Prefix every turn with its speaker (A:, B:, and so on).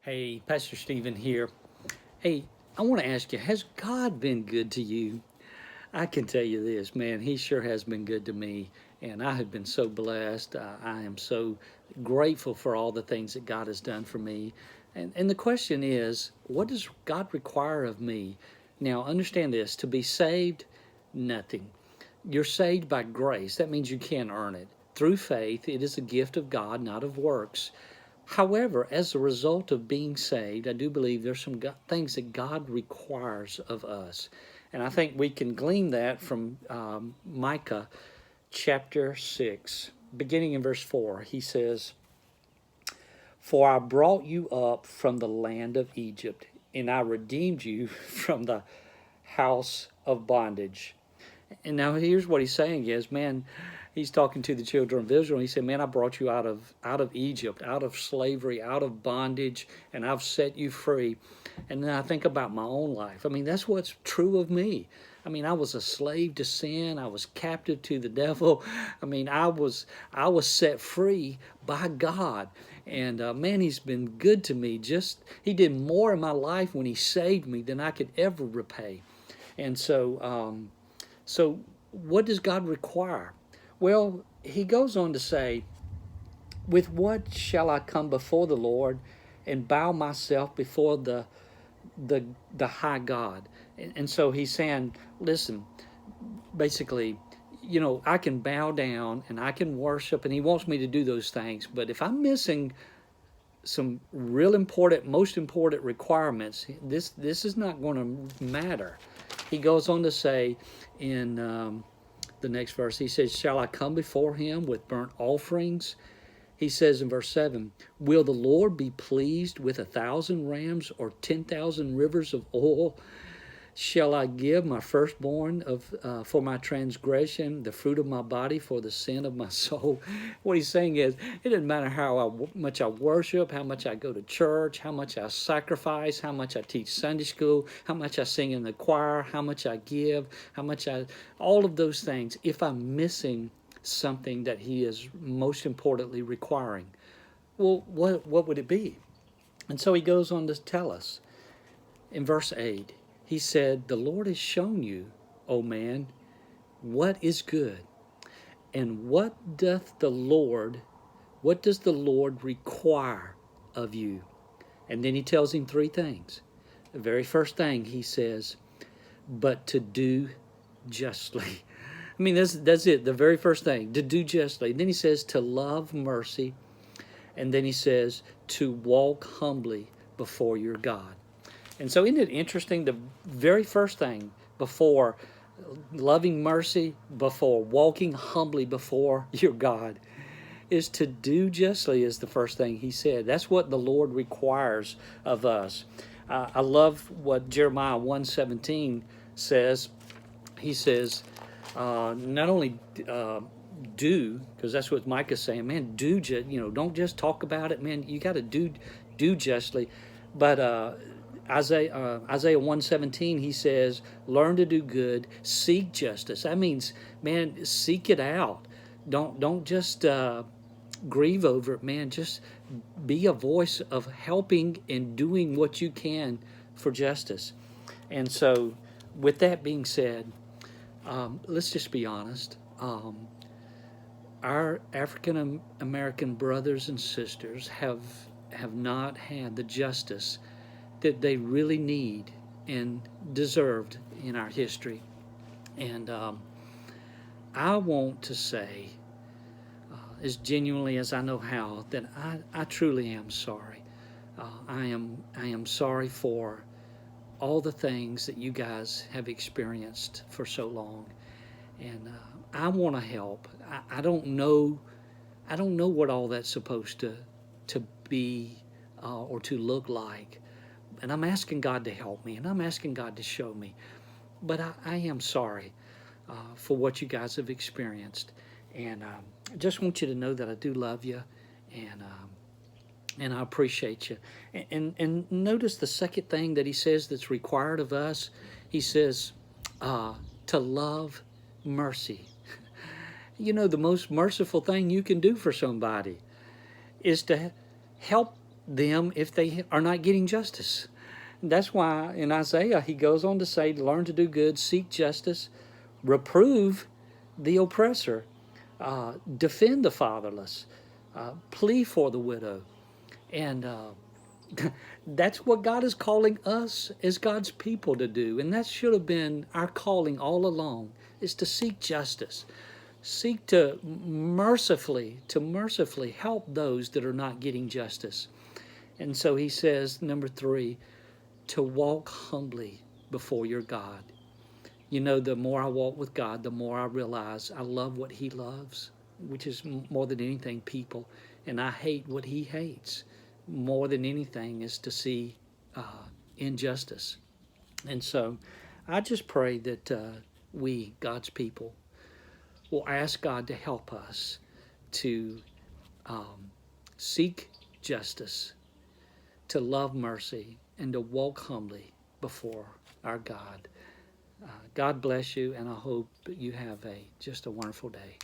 A: Hey, Pastor Stephen here. Hey, I want to ask you, has God been good to you? I can tell you this, man, He sure has been good to me. And I have been so blessed. I am so grateful for all the things that God has done for me. And the question is, what does God require of me? Now, understand this, to be saved, nothing. You're saved by grace. That means you can't earn it. Through faith, it is a gift of God, not of works. However, as a result of being saved, I do believe there's some things that God requires of us. And I think we can glean that from Micah chapter 6, beginning in verse 4. He says, "For I brought you up from the land of Egypt, and I redeemed you from the house of bondage." And now here's what he's saying is, man, he's talking to the children of Israel. He said, man, I brought you out of Egypt, out of slavery, out of bondage, and I've set you free. And then I think about my own life. I mean, that's what's true of me. I mean, I was a slave to sin. I was captive to the devil. I mean, I was set free by God. And man, He's been good to me. He did more in my life when He saved me than I could ever repay. And so, what does God require? Well, He goes on to say, "With what shall I come before the Lord and bow myself before the high God?" And so He's saying, listen, basically, I can bow down and I can worship, and He wants me to do those things. But if I'm missing some real important, most important requirements, this is not going to matter. He goes on to say in the next verse, he says, "Shall I come before Him with burnt offerings?" He says in verse 7, "Will the Lord be pleased with 1,000 rams or 10,000 rivers of oil? Shall I give my firstborn for my transgression, the fruit of my body for the sin of my soul?" What he's saying is, it doesn't matter how much I worship, how much I go to church, how much I sacrifice, how much I teach Sunday school, how much I sing in the choir, how much I give, all of those things, if I'm missing something that He is most importantly requiring, well, what would it be? And so He goes on to tell us in verse 8. He said, "The Lord has shown you, O man, what is good, and what does the Lord require of you?" And then He tells him three things. The very first thing He says, "But to do justly." I mean, that's it. The very first thing, to do justly. Then He says to love mercy, and then He says to walk humbly before your God. And so isn't it interesting, the very first thing before loving mercy, before walking humbly before your God, is to do justly, is the first thing He said. That's what the Lord requires of us. I love what Jeremiah 1:17 says. He says, not only do, because that's what Micah's saying, man, don't just talk about it, man, you got to do justly. But Isaiah 1:17, he says, learn to do good, seek justice. That means, man, seek it out. Don't just grieve over it, man. Just be a voice of helping and doing what you can for justice. And so, with that being said, let's just be honest. Our African American brothers and sisters have not had the justice that they really need and deserved in our history. And I want to say, as genuinely as I know how, that I truly am sorry. I am sorry for all the things that you guys have experienced for so long, and I want to help. I don't know what all that's supposed to be or to look like, and I'm asking God to help me, and I'm asking God to show me. But I am sorry for what you guys have experienced, and I just want you to know that I do love you, and I appreciate you. And notice the second thing that He says that's required of us. He says to love mercy. The most merciful thing you can do for somebody is to help them if they are not getting justice. That's why in Isaiah he goes on to say, learn to do good, seek justice, reprove the oppressor, defend the fatherless, plea for the widow. And that's what God is calling us as God's people to do. And that should have been our calling all along, is to seek justice. Seek to mercifully help those that are not getting justice. And so he says, number 3, to walk humbly before your God. You know, the more I walk with God, the more I realize I love what he loves, which is more than anything people, and I hate what he hates. More than anything is to see injustice. And so I just pray that we, God's people, will ask God to help us to seek justice, to love mercy, and to walk humbly before our God. God bless you, and I hope you have just a wonderful day.